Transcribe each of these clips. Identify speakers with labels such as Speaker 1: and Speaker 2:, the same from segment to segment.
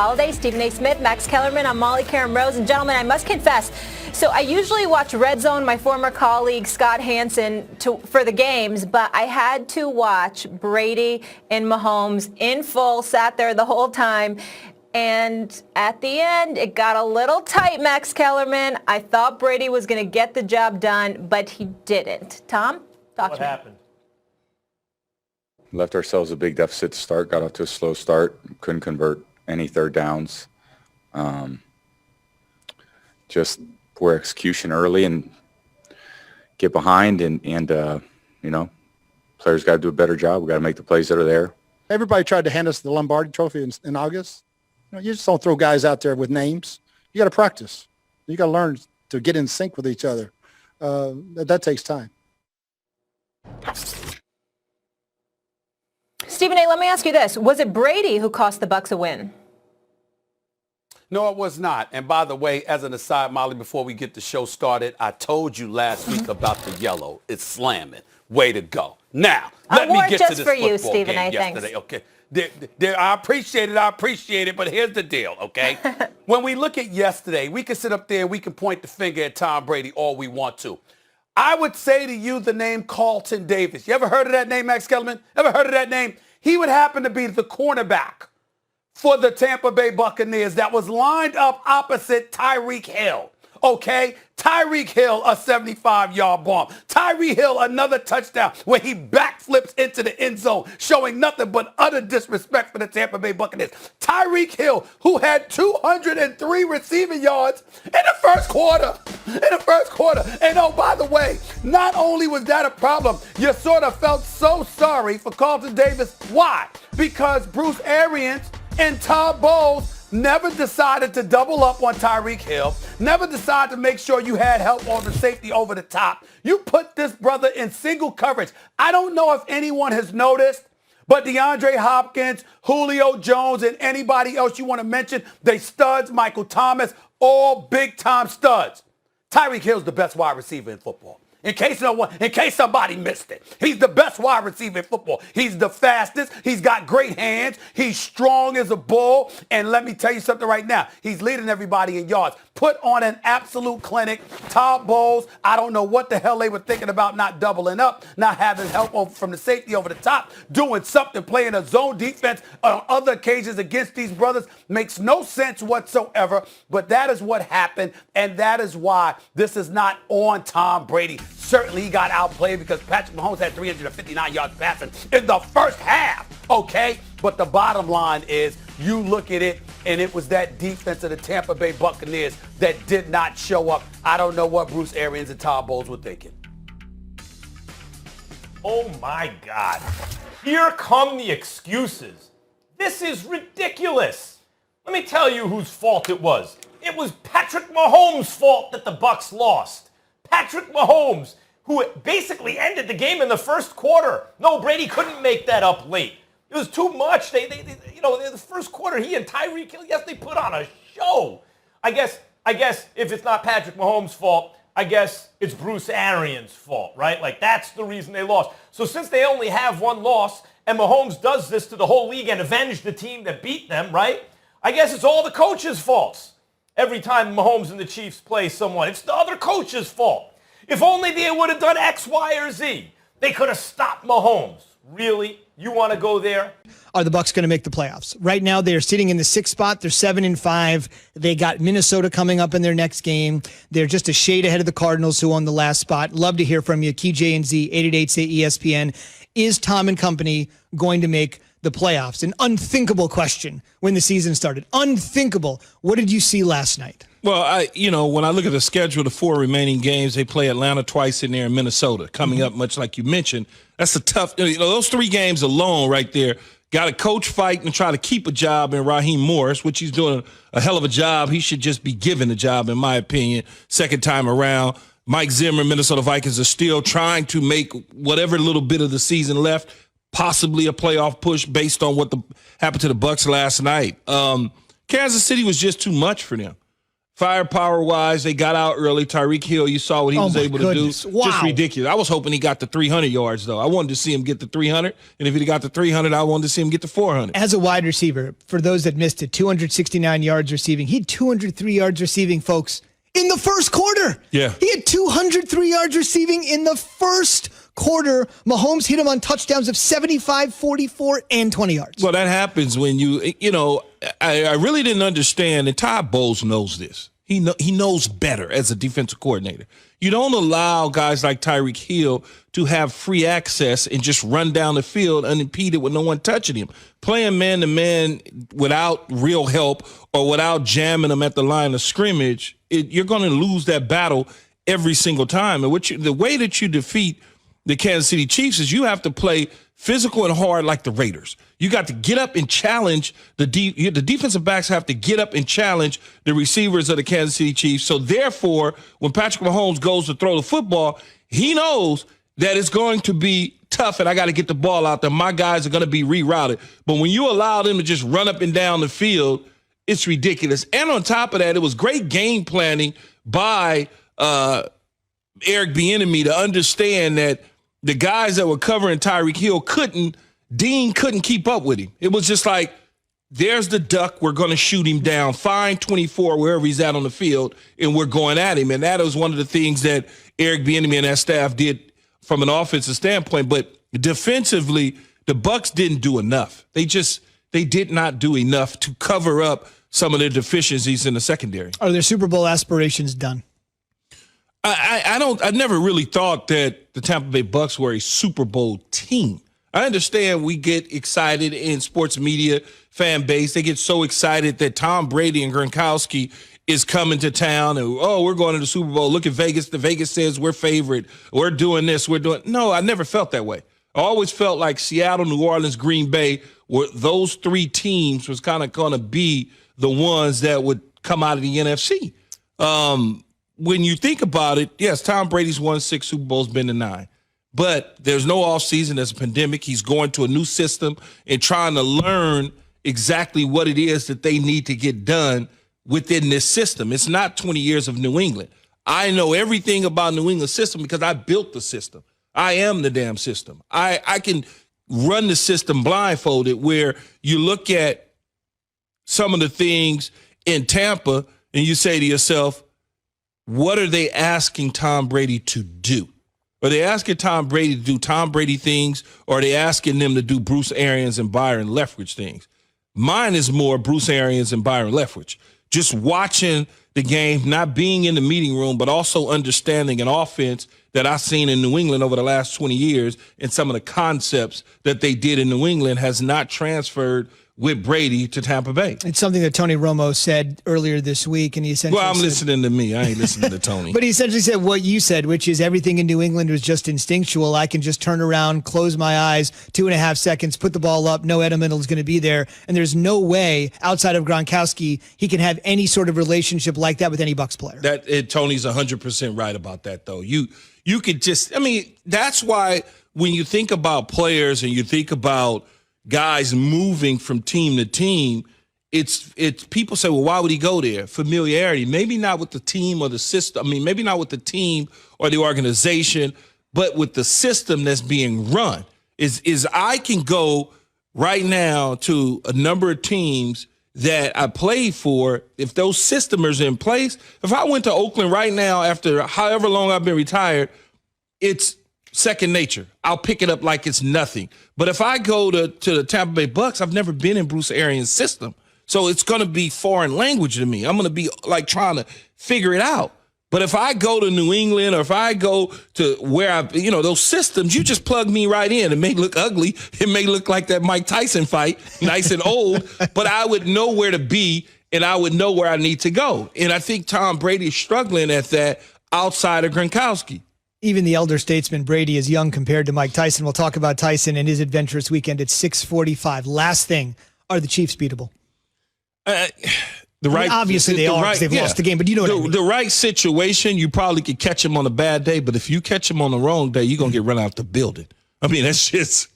Speaker 1: Holiday, Stephen A. Smith, Max Kellerman, I'm Molly Karen Rose, and gentlemen, I must confess, so I usually watch Red Zone, my former colleague Scott Hansen, for the games, but I had to watch Brady and Mahomes in full, sat there the whole time, and at the end, it got a little tight, Max Kellerman. I thought Brady was going to get the job done, but he didn't. Tom, talk to me.
Speaker 2: What happened?
Speaker 3: Left ourselves a big deficit to start, got off to a slow start, couldn't convert any third downs. Just poor execution early and get behind and you know, players got to do a better job. We got to make the plays that are there.
Speaker 4: Everybody tried to hand us the Lombardi Trophy in August. You know, you just don't throw guys out there with names. You got to practice. You got to learn to get in sync with each other. That takes time.
Speaker 1: Stephen A., let me ask you this. Was it Brady who cost the Bucs a win?
Speaker 5: No, it was not. And by the way, as an aside, Molly, before we get the show started, I told you last week about the yellow. It's slamming. Way to go. Now, let me get to this football game yesterday. Okay. I appreciate it, but here's the deal, okay? When we look at yesterday, we can sit up there and we can point the finger at Tom Brady all we want to. I would say to you the name Carlton Davis. You ever heard of that name, Max Kellerman? Ever heard of that name? He would happen to be the cornerback for the Tampa Bay Buccaneers that was lined up opposite Tyreek Hill. Okay? Tyreek Hill, a 75-yard bomb. Tyreek Hill, another touchdown where he backflips into the end zone, showing nothing but utter disrespect for the Tampa Bay Buccaneers. Tyreek Hill, who had 203 receiving yards in the first quarter. And oh, by the way, not only was that a problem, you sort of felt so sorry for Carlton Davis. Why? Because Bruce Arians and Todd Bowles never decided to double up on Tyreek Hill, never decided to make sure you had help on the safety over the top. You put this brother in single coverage. I don't know if anyone has noticed, but DeAndre Hopkins, Julio Jones, and anybody else you want to mention, they studs, Michael Thomas, all big-time studs. Tyreek Hill's the best wide receiver in football. In case somebody missed it. He's the best wide receiver in football. He's the fastest. He's got great hands. He's strong as a bull. And let me tell you something right now. He's leading everybody in yards. Put on an absolute clinic. Todd Bowles, I don't know what the hell they were thinking about not doubling up, not having help from the safety over the top, doing something, playing a zone defense on other occasions against these brothers. Makes no sense whatsoever. But that is what happened. And that is why this is not on Tom Brady. Certainly he got outplayed because Patrick Mahomes had 359 yards passing in the first half, okay? But the bottom line is you look at it, and it was that defense of the Tampa Bay Buccaneers that did not show up. I don't know what Bruce Arians and Todd Bowles were thinking.
Speaker 2: Oh, my God. Here come the excuses. This is ridiculous. Let me tell you whose fault it was. It was Patrick Mahomes' fault that the Bucs lost. Patrick Mahomes, who basically ended the game in the first quarter. No, Brady couldn't make that up late. It was too much. In the first quarter, he and Tyreek Hill, yes, they put on a show. I guess if it's not Patrick Mahomes' fault, I guess it's Bruce Arians' fault, right? Like, that's the reason they lost. So since they only have one loss, and Mahomes does this to the whole league and avenge the team that beat them, right? I guess it's all the coaches' faults. Every time Mahomes and the Chiefs play someone, it's the other coach's fault. If only they would have done X, Y, or Z. They could have stopped Mahomes. Really? You want to go there?
Speaker 6: Are the Bucs going to make the playoffs? Right now, they are sitting in the 6th spot. They're 7-5. They got Minnesota coming up in their next game. They're just a shade ahead of the Cardinals, who on the last spot. Love to hear from you. Key J&Z, 888-SAY-ESPN. Is Tom and company going to make the playoffs? An unthinkable question when the season started. Unthinkable. What did you see last night?
Speaker 7: Well, when I look at the schedule, the 4 remaining games, they play Atlanta twice in there and Minnesota coming up, much like you mentioned. That's a tough, those 3 games alone right there. Got a coach fight and try to keep a job in Raheem Morris, which he's doing a hell of a job. He should just be given a job, in my opinion, second time around. Mike Zimmer, Minnesota Vikings are still trying to make whatever little bit of the season left, possibly a playoff push based on what happened to the Bucs last night. Kansas City was just too much for them. Firepower-wise, they got out early. Tyreek Hill, you saw what he was able to do.
Speaker 6: Wow.
Speaker 7: Just ridiculous. I was hoping he got the 300 yards, though. I wanted to see him get the 300, and if he got the 300, I wanted to see him get the 400.
Speaker 6: As a wide receiver, for those that missed it, 269 yards receiving. He had 203 yards receiving, folks, in the first quarter.
Speaker 7: Yeah.
Speaker 6: He had 203 yards receiving in the first quarter. Mahomes hit him on touchdowns of 75, 44, and 20 yards.
Speaker 7: Well, that happens when I really didn't understand, and Todd Bowles knows this. He knows better as a defensive coordinator. You don't allow guys like Tyreek Hill to have free access and just run down the field unimpeded with no one touching him. Playing man-to-man without real help or without jamming them at the line of scrimmage, you're going to lose that battle every single time. And the way that you defeat the Kansas City Chiefs is you have to play physical and hard like the Raiders. You got to get up and challenge the defensive backs have to get up and challenge the receivers of the Kansas City Chiefs. So therefore, when Patrick Mahomes goes to throw the football, he knows that it's going to be tough and I got to get the ball out there. My guys are going to be rerouted. But when you allow them to just run up and down the field, it's ridiculous. And on top of that, it was great game planning by Eric Bieniemy to understand that the guys that were covering Tyreek Hill Dean couldn't keep up with him. It was just like, there's the duck. We're going to shoot him down. Fine 24, wherever he's at on the field, and we're going at him. And that was one of the things that Eric Bieniemy and that staff did from an offensive standpoint. But defensively, the Bucs didn't do enough. They did not do enough to cover up some of their deficiencies in the secondary.
Speaker 6: Are their Super Bowl aspirations done?
Speaker 7: I never really thought that the Tampa Bay Bucs were a Super Bowl team. I understand we get excited in sports media fan base. They get so excited that Tom Brady and Gronkowski is coming to town and, we're going to the Super Bowl. Look at Vegas. The Vegas says we're favorite. We're doing this. No, I never felt that way. I always felt like Seattle, New Orleans, Green Bay, were those three teams was kind of going to be the ones that would come out of the NFC. When you think about it, yes, Tom Brady's won 6 Super Bowls, been to 9. But there's no offseason. There's a pandemic. He's going to a new system and trying to learn exactly what it is that they need to get done within this system. It's not 20 years of New England. I know everything about New England system because I built the system. I am the damn system. I can run the system blindfolded, where you look at some of the things in Tampa and you say to yourself, what are they asking Tom Brady to do? Are they asking Tom Brady to do Tom Brady things, or are they asking them to do Bruce Arians and Byron Leftwich things? Mine is more Bruce Arians and Byron Leftwich. Just watching the game, not being in the meeting room, but also understanding an offense that I've seen in New England over the last 20 years, and some of the concepts that they did in New England has not transferred with Brady to Tampa Bay.
Speaker 6: It's something that Tony Romo said earlier this week, and he essentially
Speaker 7: I'm listening to me. I ain't listening to Tony.
Speaker 6: But he essentially said what you said, which is everything in New England was just instinctual. I can just turn around, close my eyes, 2.5 seconds, put the ball up. No Edelman is going to be there. And there's no way outside of Gronkowski he can have any sort of relationship like that with any Bucs player.
Speaker 7: Tony's 100% right about that, though. You could just, that's why when you think about players and you think about guys moving from team to team, it's people say, well, why would he go there? Familiarity. Maybe not with the team or the system. Maybe not with the team or the organization, but with the system that's being run. Is I can go right now to a number of teams that I played for. If those systems are in place, if I went to Oakland right now after however long I've been retired, it's second nature. I'll pick it up like it's nothing. But if I go to the Tampa Bay Bucs, I've never been in Bruce Arians' system. So it's going to be foreign language to me. I'm going to be like trying to figure it out. But if I go to New England, or if I go to where those systems, you just plug me right in. It may look ugly. It may look like that Mike Tyson fight, nice and old, but I would know where to be and I would know where I need to go. And I think Tom Brady is struggling at that outside of Gronkowski.
Speaker 6: Even the elder statesman Brady is young compared to Mike Tyson. We'll talk about Tyson and his adventurous weekend at 6:45. Last thing, are the Chiefs beatable? Obviously they are, because they've lost the game, but you know what I mean. The right situation, you probably could catch him on a bad day, but if you catch him on the wrong day, you're going to get run out the building. That's just,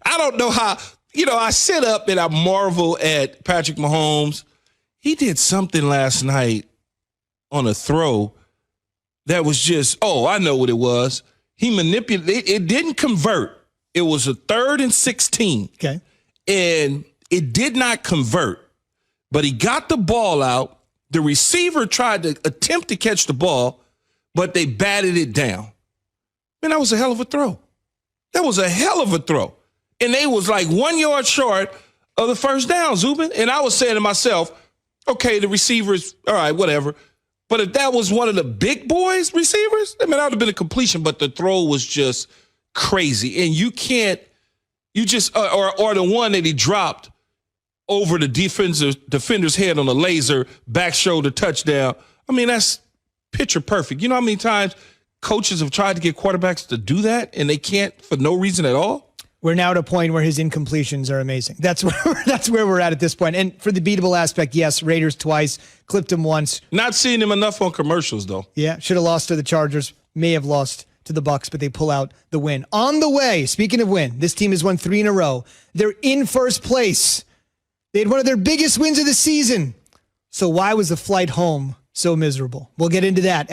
Speaker 6: I don't know how, I sit up and I marvel at Patrick Mahomes. He did something last night
Speaker 7: on a throw that was just, I know what it was. He manipulated. It didn't convert. It was a 3rd and 16.
Speaker 6: Okay.
Speaker 7: And it did not convert. But he got the ball out. The receiver tried to attempt to catch the ball, but they batted it down. Man, that was a hell of a throw. That was a hell of a throw. And they was like 1 yard short of the first down, Zubin. And I was saying to myself, okay, the receivers, all right, whatever. But if that was one of the big boys receivers, that would have been a completion, but the throw was just crazy. And you can't, or the one that he dropped over the defender's head on a laser, back shoulder touchdown. I mean, that's picture perfect. You know how many times coaches have tried to get quarterbacks to do that and they can't for no reason at all?
Speaker 6: We're now at a point where his incompletions are amazing. That's where we're at this point. And for the beatable aspect, yes, Raiders twice, clipped him once.
Speaker 7: Not seeing him enough on commercials, though.
Speaker 6: Yeah, should have lost to the Chargers, may have lost to the Bucs, but they pull out the win. On the way, speaking of win, this team has won 3 in a row. They're in first place. They had one of their biggest wins of the season. So why was the flight home so miserable? We'll get into that.